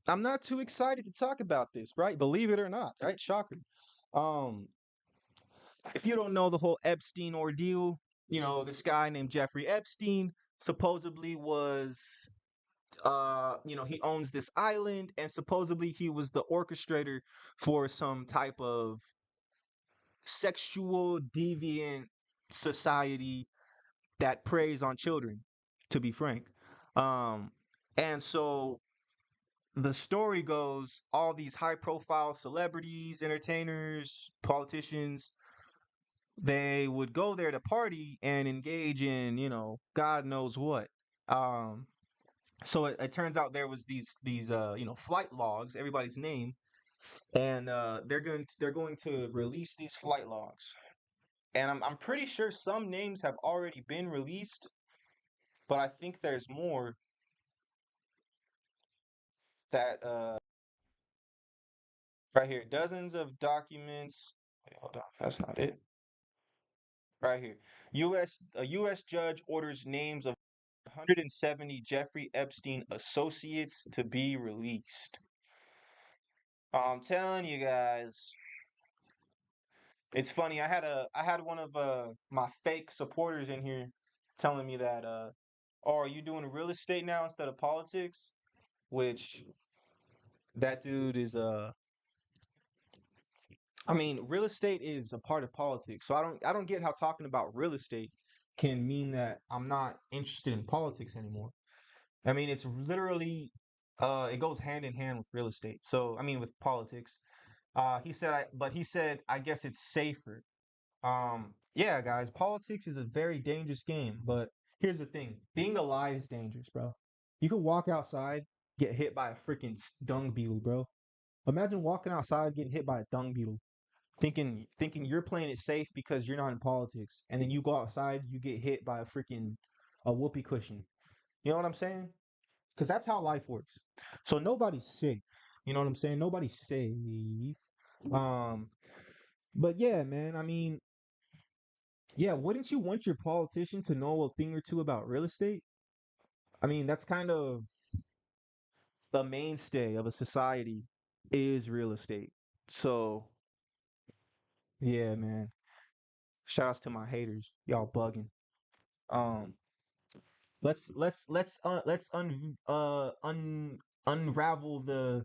I'm not too excited to talk about this, right? Believe it or not, right? Shocker. Um, if you don't know the whole Epstein ordeal, this guy named Jeffrey Epstein supposedly was he owns this island, and supposedly he was the orchestrator for some type of sexual deviant society that preys on children, to be frank. Um, and so the story goes all these high profile celebrities, entertainers, politicians, they would go there to party and engage in, God knows what. Um, so it turns out there was these flight logs, everybody's name, and they're going to release these flight logs. And I'm pretty sure some names have already been released, but I think there's more that right here, dozens of documents. Wait, hold on, that's not it. Right here, U.S. judge orders names of 170 Jeffrey Epstein associates to be released. I'm telling you guys, it's funny. I had one of my fake supporters in here telling me that oh, are you doing real estate now instead of politics? Which that dude is I mean, real estate is a part of politics. So I don't get how talking about real estate can mean that I'm not interested in politics anymore. I mean, it's literally it goes hand in hand with real estate. So, I mean with politics. He said I guess it's safer. Yeah, guys, politics is a very dangerous game, but here's the thing. Being alive is dangerous, bro. You could walk outside, get hit by a freaking dung beetle, bro. Imagine walking outside getting hit by a dung beetle, thinking you're playing it safe because you're not in politics, and then you go outside, you get hit by a whoopee cushion. You know what I'm saying? Because that's how life works. So nobody's safe. You know what I'm saying? Nobody's safe. Um, but yeah, man. I mean, yeah, wouldn't you want your politician to know a thing or two about real estate? I mean, that's kind of the mainstay of a society is real estate. So yeah, man. Shout outs to my haters. Y'all bugging. Um, let's unravel the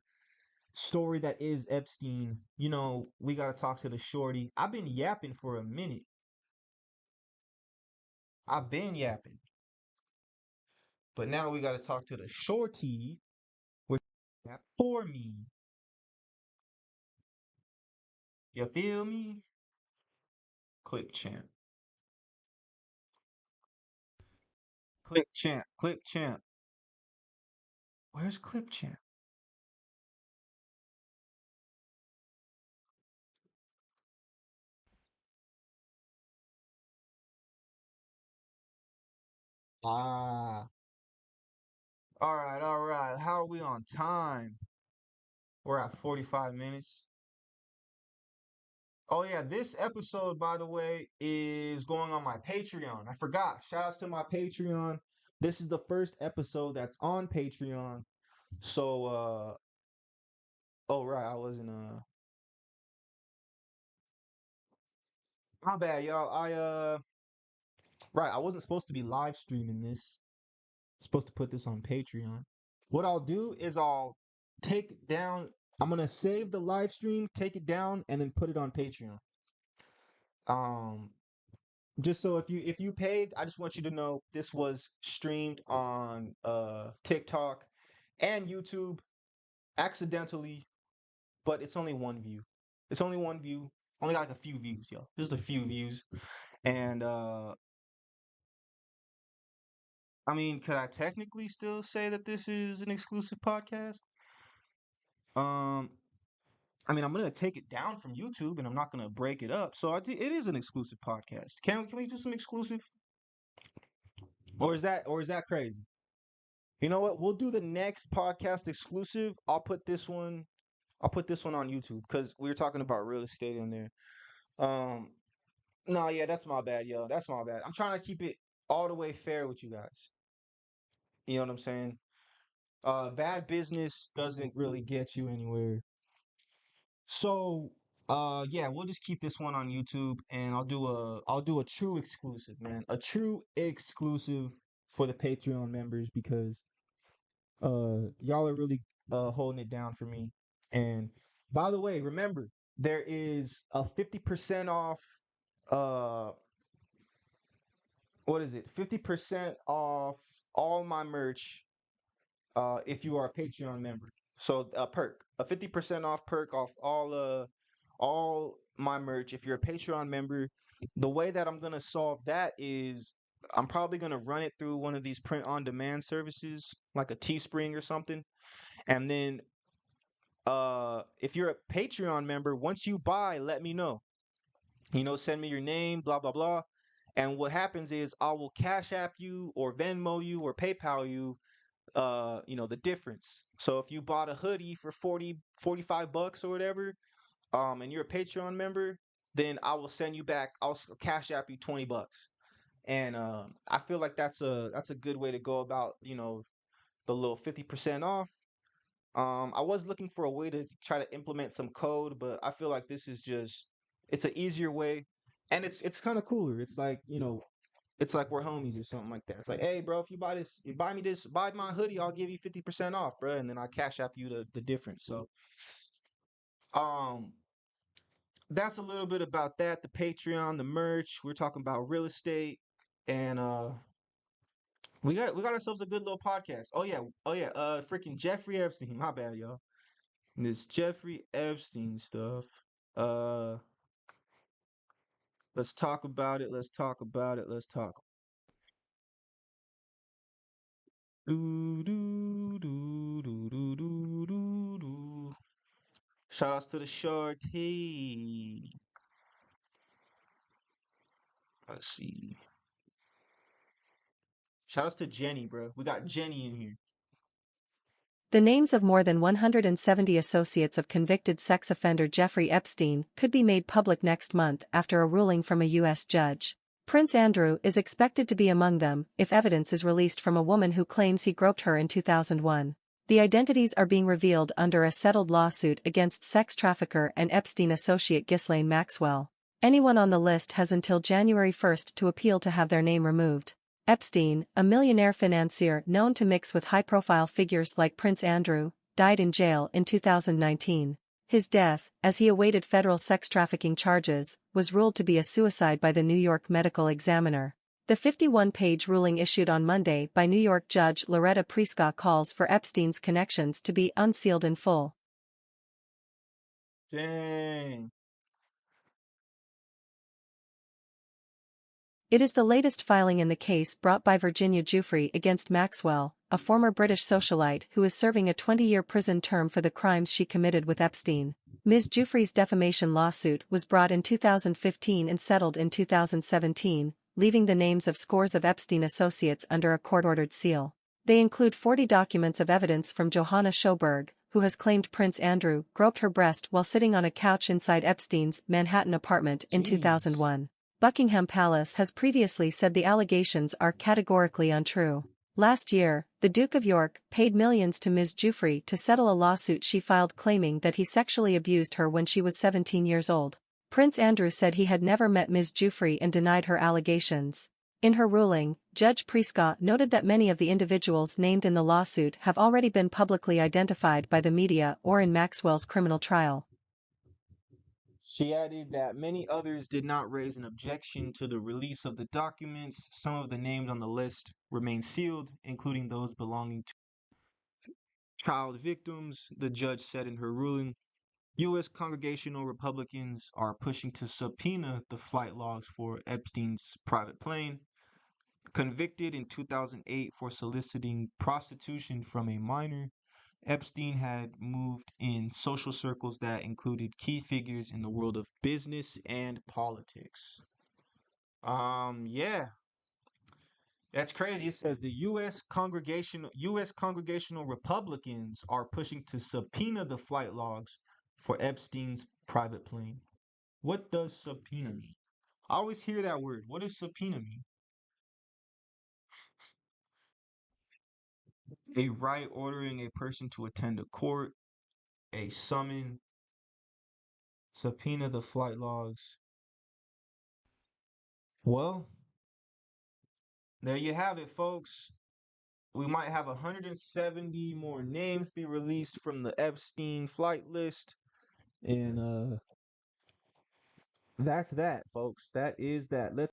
story that is Epstein. We gotta talk to the shorty. I've been yapping for a minute. I've been yapping, but now we gotta talk to the shorty with that for me. You feel me? Clip champ, clip champ, clip champ. Where's clip champ? Ah, all right, all right. How are we on time? We're at 45 minutes. Oh yeah, this episode, by the way, is going on my Patreon. I forgot. Shout outs to my Patreon. This is the first episode that's on Patreon. So oh right, I wasn't my bad, y'all. I wasn't supposed to be live streaming this. Supposed to put this on Patreon. What I'll do is I'll take it down. I'm gonna save the live stream, take it down, and then put it on Patreon. Um, just so if you paid, I just want you to know this was streamed on TikTok and YouTube accidentally, but it's only one view. It's only one view. Only got like a few views, yo. Just a few views. And I mean, could I technically still say that this is an exclusive podcast? Um, I mean, I'm gonna take it down from YouTube, and I'm not gonna break it up. So it is an exclusive podcast. Can we do some exclusive, or is that crazy? You know what? We'll do the next podcast exclusive. I'll put this one on YouTube because we were talking about real estate in there. Um, no, yeah, that's my bad, yo. That's my bad. I'm trying to keep it all the way fair with you guys. You know what I'm saying? Bad business doesn't really get you anywhere. So, yeah, we'll just keep this one on YouTube, and I'll do a true exclusive, man, a true exclusive for the Patreon members because y'all are really holding it down for me. And by the way, remember there is a 50% off. Uh, what is it? 50% off all my merch if you are a Patreon member. So a perk, a 50% off perk off all my merch if you're a Patreon member. The way that I'm gonna solve that is I'm probably gonna run it through one of these print on demand services like a Teespring or something. And then if you're a Patreon member, once you buy, let me know. Send me your name, blah blah blah. And what happens is I will Cash App you or Venmo you or PayPal you the difference. So if you bought a hoodie for 40, 45 bucks or whatever, and you're a Patreon member, then I will send you back, Cash App you 20 bucks. And I feel like that's a good way to go about, the little 50% off. I was looking for a way to try to implement some code, but I feel like this is just it's an easier way, and it's kind of cooler. It's like, it's like we're homies or something like that. It's like, hey, bro, if you buy this, you buy me this, buy my hoodie, I'll give you 50% off, bro, and then I Cash App you the difference. So, um, that's a little bit about that. The Patreon, the merch. We're talking about real estate, and we got ourselves a good little podcast. Oh yeah, oh yeah. Freaking Jeffrey Epstein. My bad, y'all. This Jeffrey Epstein stuff. Uh, let's talk about it. Let's talk about it. Let's talk. Do do do do do do do do. Shout outs to the shorty. Let's see. Shout outs to Jenny, bro. We got Jenny in here. The names of more than 170 associates of convicted sex offender Jeffrey Epstein could be made public next month after a ruling from a U.S. judge. Prince Andrew is expected to be among them if evidence is released from a woman who claims he groped her in 2001. The identities are being revealed under a settled lawsuit against sex trafficker and Epstein associate Ghislaine Maxwell. Anyone on the list has until January 1st to appeal to have their name removed. Epstein, a millionaire financier known to mix with high-profile figures like Prince Andrew, died in jail in 2019. His death, as he awaited federal sex trafficking charges, was ruled to be a suicide by the New York Medical Examiner. The 51-page ruling issued on Monday by New York Judge Loretta Prescott calls for Epstein's connections to be unsealed in full. Dang. It is the latest filing in the case brought by Virginia Giuffre against Maxwell, a former British socialite who is serving a 20-year prison term for the crimes she committed with Epstein. Ms. Giuffre's defamation lawsuit was brought in 2015 and settled in 2017, leaving the names of scores of Epstein associates under a court-ordered seal. They include 40 documents of evidence from Johanna Schoberg, who has claimed Prince Andrew groped her breast while sitting on a couch inside Epstein's Manhattan apartment in Jeez. 2001. Buckingham Palace has previously said the allegations are categorically untrue. Last year, the Duke of York paid millions to Ms. Giuffre to settle a lawsuit she filed claiming that he sexually abused her when she was 17 years old. Prince Andrew said he had never met Ms. Giuffre and denied her allegations. In her ruling, Judge Prescott noted that many of the individuals named in the lawsuit have already been publicly identified by the media or in Maxwell's criminal trial. She added that many others did not raise an objection to the release of the documents. Some of the names on the list remain sealed, including those belonging to child victims. The judge said in her ruling, U.S. Congregational Republicans are pushing to subpoena the flight logs for Epstein's private plane. Convicted in 2008 for soliciting prostitution from a minor, Epstein had moved in social circles that included key figures in the world of business and politics. Yeah, that's crazy. It says the U.S. Congregational Republicans are pushing to subpoena the flight logs for Epstein's private plane. What does subpoena mean? I always hear that word. What does subpoena mean? a right ordering a person to attend a court, a summon, subpoena the flight logs. Well, there you have it, folks. We might have 170 more names be released from the Epstein flight list. And that's that, folks. That is that. Let's